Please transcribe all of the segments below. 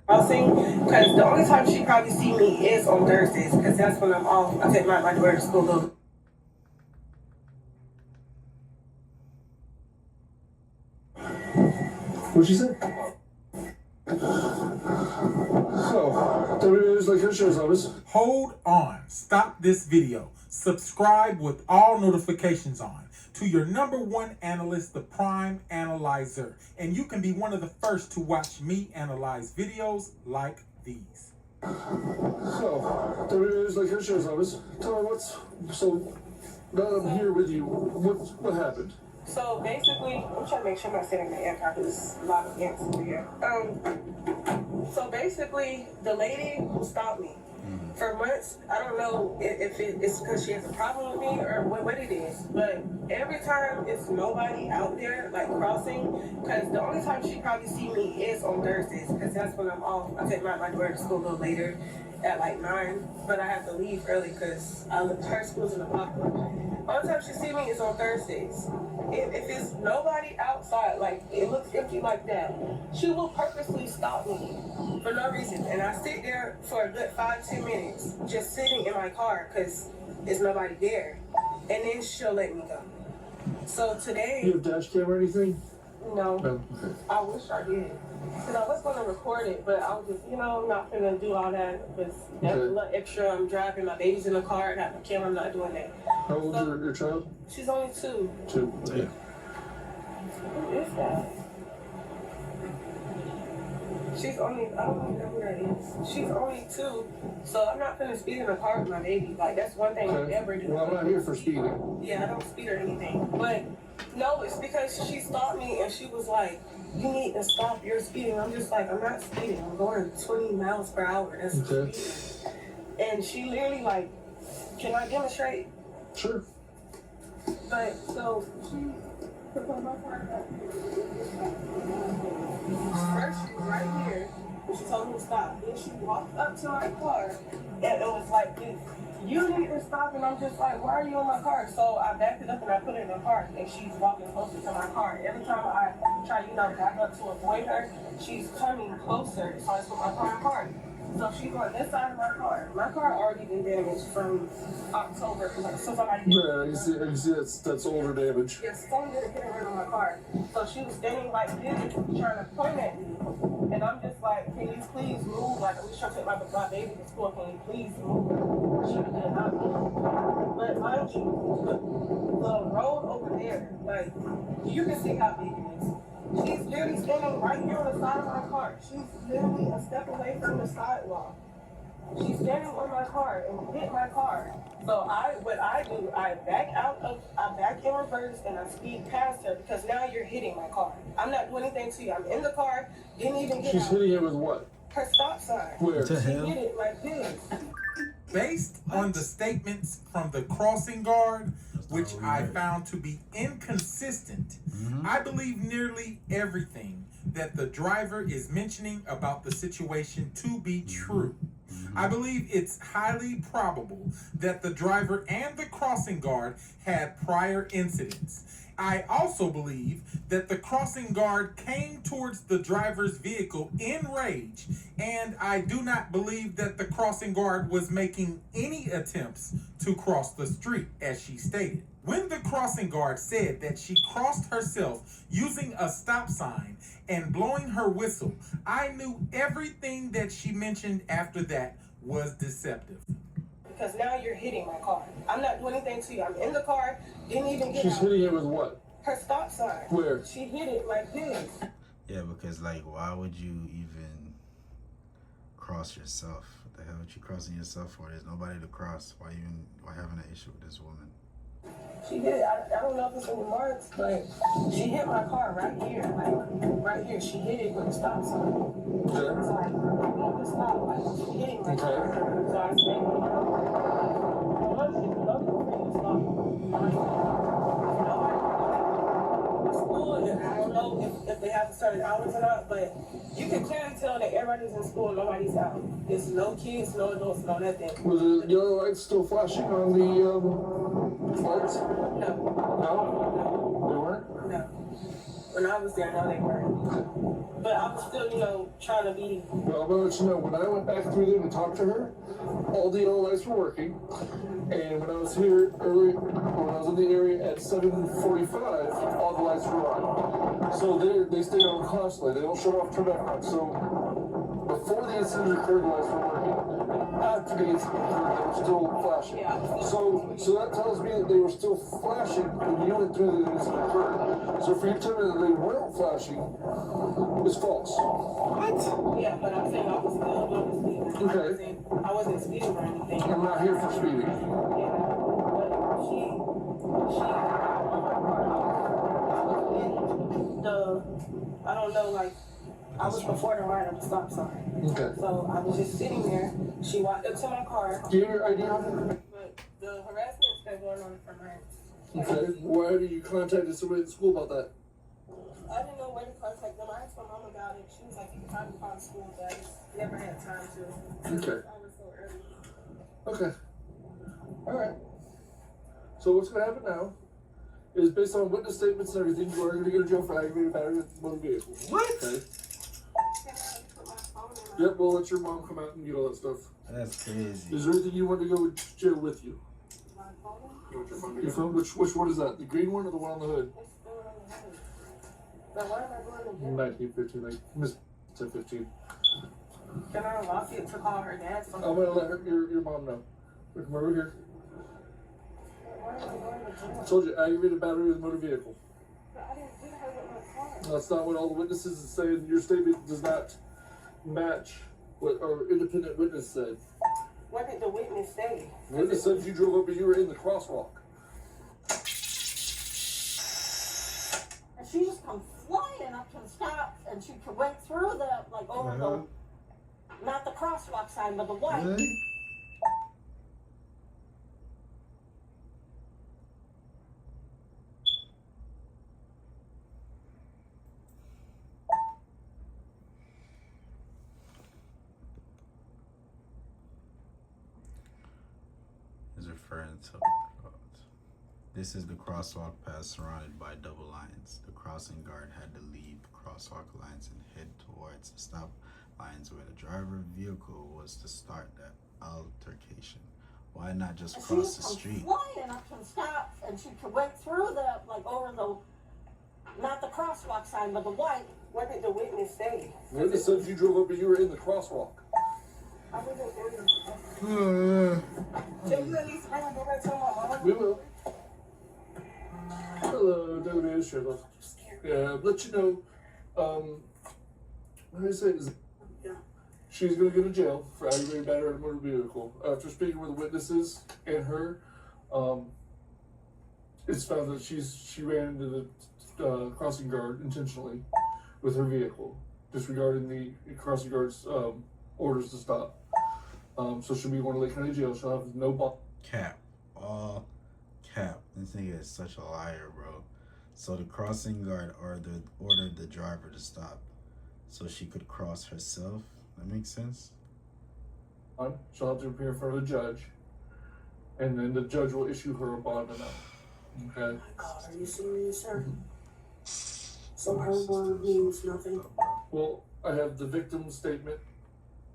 crossing, because the only time she probably see me is on Thursdays, because that's when I'm off. I take my daughter to school. What'd she say? So, WW's like insurance office. Hold on. Stop this video. Subscribe with all notifications on to your #1 analyst, the Prime Analyzer. And you can be one of the first to watch me analyze videos like these. So, WW's like insurance office. Tell me so now that I'm here with you, what happened? So basically, I'm trying to make sure I'm not sitting in the air car because there's a lot of ants over here. So basically, the lady who stopped me for months, I don't know if it's because she has a problem with me or what it is, but every time it's nobody out there like crossing, because the only time she probably see me is on Thursdays, because that's when I'm off. I take my daughter to school a little later at like 9, but I have to leave early because her school's in the park. Only time she see me is on Thursdays. If it's nobody outside, like it looks empty like that, she will purposely stop me for no reason. And I sit there for a good 5-10 minutes just sitting in my car because there's nobody there. And then she'll let me go. So today... You have dash cam or anything? No. Oh, okay. I wish I did. Because I was going to record it, but I was just, not going to do all that. Because that's a little extra. I'm driving, my baby's in the car, I got my camera, I'm not doing that. How old is your child? She's only 2. 2, yeah. Who is that? She's only, I don't know who that is. She's only 2, so I'm not going to speed in the car with my baby. Like, that's one thing I never do. Well, I'm not here for speeding. Yeah, I don't speed or anything. But, no, it's because she stopped me and she was like, you need to stop, you're speeding. I'm just like, I'm not speeding. I'm going 20 miles per hour. That's speeding. And she literally like, can I demonstrate? Sure. But, so, she put my car back. First, she was right here, and she told me to stop. Then she walked up to my car, and it was like this. You need to stop, and I'm just like, why are you in my car? So I backed it up and I put it in the car, and she's walking closer to my car. Every time I try, back up to avoid her, she's coming closer, so I put my car in park. So she's on this side of my car. My car already been damaged from October, so somebody... Yeah, you see that's older damage. Yeah, someone didn't get rid of my car. So she was standing like this, trying to point at me. And I'm just like, can you please move? Like, I was trying to take my baby to school. Can you please move? She did not move. But mind you, the road over there, like, you can see how big it is. She's literally standing right here on the side of my car. She's literally a step away from the sidewalk. She's standing on my car and hit my car. So what I do, I back in reverse and I speed past her because now you're hitting my car. I'm not doing anything to you. I'm in the car, didn't even get out. She's hitting it with what? Her stop sign. Where? She hit it like this. Based on the statements from the crossing guard, which I found to be inconsistent, I believe nearly everything that the driver is mentioning about the situation to be true. I believe it's highly probable that the driver and the crossing guard had prior incidents. I also believe that the crossing guard came towards the driver's vehicle in rage, and I do not believe that the crossing guard was making any attempts to cross the street, as she stated. When the crossing guard said that she crossed herself using a stop sign and blowing her whistle, I knew everything that she mentioned after that was deceptive. Because now you're hitting my car. I'm not doing anything to you. I'm in the car, didn't even get out. She's hitting it with what? Her stop sign. Where? She hit it like this. Yeah, because like, why would you even cross yourself? What the hell are you crossing yourself for? There's nobody to cross. Why having an issue with this woman? She hit it. I don't know if it's in the marks, but she hit my car right here, like right here. She hit it with a stop sign. Okay. It's like, don't stop, like she's hitting my car. So I said, once you know you're free to stop. I don't know if they have certain hours or not, but you can clearly tell that everybody's in school and nobody's out. There's no kids, no adults, no nothing. Was the yellow light still flashing on the lights? No. No? They weren't? No. When I was there, no, they weren't. But I was still, you know, trying to be. Well, I'm gonna let you know, when I went back through there to talk to her, all the yellow lights were working. And when I was here early, when I was in the area at 7:45, all the lights were on. So they stayed on constantly. They don't shut off, turn back on. So before the incident occurred, the lights were working. After the incident occurred, they were still flashing. So that tells me that they were still flashing when you went through the incident occurred. So for you to tell me that they weren't flashing is false. What? Yeah, but I'm saying I was still doing speeding. Okay. I wasn't speeding or anything. I'm not here for speeding. Yeah, but I don't know, like, I was before the line of the stop sign. Okay. So I was just sitting there. She walked up to my car. Do you have your ID on her? But the harassment's been going on for months. Okay. Why did you contact somebody at the school about that? I didn't know where to contact them. I asked my mom about it. She was like, you can try to call the school, but I just never had time to. Okay. I was so early. Okay. All right. So what's going to happen now is, based on witness statements and everything, you are going to go to jail for aggravated battery with motor vehicle. What? Okay. Can I put my phone in my Yep. We'll let your mom come out and get all that stuff. That's crazy. Is there anything you want to go to jail with you? phone? Your phone? Which one is that? The green one or the one on the hood? It's still on the head. But what am I going to do? 1915. Like Miss 1015. Can I unlock it to call her dad? I'm gonna let your mom know. Come over here. What am I going to do? I told you, aggravated battery with motor vehicle. I didn't hit her with my car. That's not what all the witnesses are saying. Your statement does not match what our independent witness said. What did the witness say? The witness said you drove up and you were in the crosswalk. And she just come flying up to the stop, and she went through the, like, over the, not the crosswalk sign, but the white. Really? Is referring to. This is the crosswalk path surrounded by double lines. The crossing guard had to leave crosswalk lines and head towards the stop lines where the driver vehicle was to start that altercation. Why not just And cross she the just street? come flying up to the stop, and she went through the, like, over the, not the crosswalk sign, but the white. What did the witness say? The witness said you drove up and you were in the crosswalk. I wasn't in the. Can you at least bring her go back to my mom? We will. Hello, Deputy Sheriff. Yeah, let you know. What did I say? Yeah. She's gonna go to jail for aggravated battery on a motor vehicle. After speaking with the witnesses and her, it's found that she ran into the crossing guard intentionally with her vehicle, disregarding the crossing guard's orders to stop. So she'll be going to Lake County Jail. She'll have no bond. Cap. All cap. This nigga is such a liar, bro. So the crossing guard ordered the driver to stop so she could cross herself. That makes sense? She'll have to appear in front of the judge, and then the judge will issue her a bond amount. Okay? Oh my God, are you serious, sir? So her word means nothing. Well, I have the victim's statement.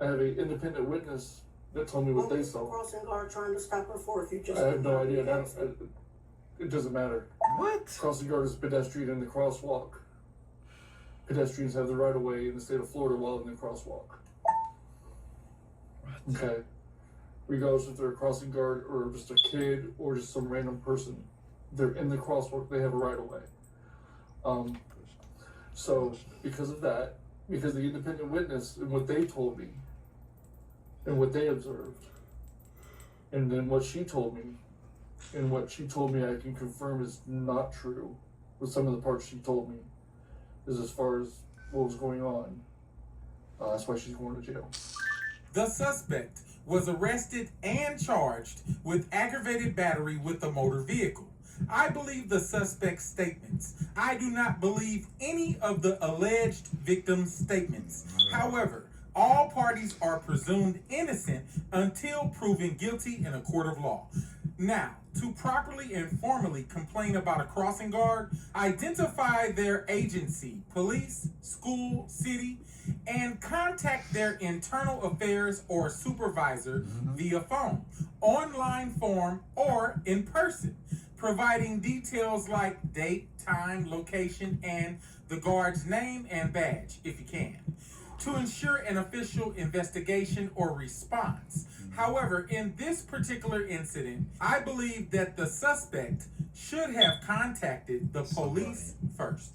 I have an independent witness that told me what they saw. Crossing guard trying to stop her for if you just. I have no idea. It doesn't matter. What? Crossing guard is a pedestrian in the crosswalk. Pedestrians have the right of way in the state of Florida while in the crosswalk. Okay. Regardless if they're a crossing guard or just a kid or just some random person, they're in the crosswalk. They have a right of way. So because of that, because the independent witness and what they told me, and what they observed, and then what she told me, and what she told me I can confirm is not true, with some of the parts she told me, is as far as what was going on. That's why she's going to jail. The suspect was arrested and charged with aggravated battery with a motor vehicle. I believe the suspect's statements. I do not believe any of the alleged victim's statements. However, all parties are presumed innocent until proven guilty in a court of law. Now, to properly and formally complain about a crossing guard, identify their agency, police, school, city, and contact their internal affairs or supervisor via phone, online form, or in person, providing details like date, time, location, and the guard's name and badge, if you can, to ensure an official investigation or response. However, in this particular incident, I believe that the suspect should have contacted the police first.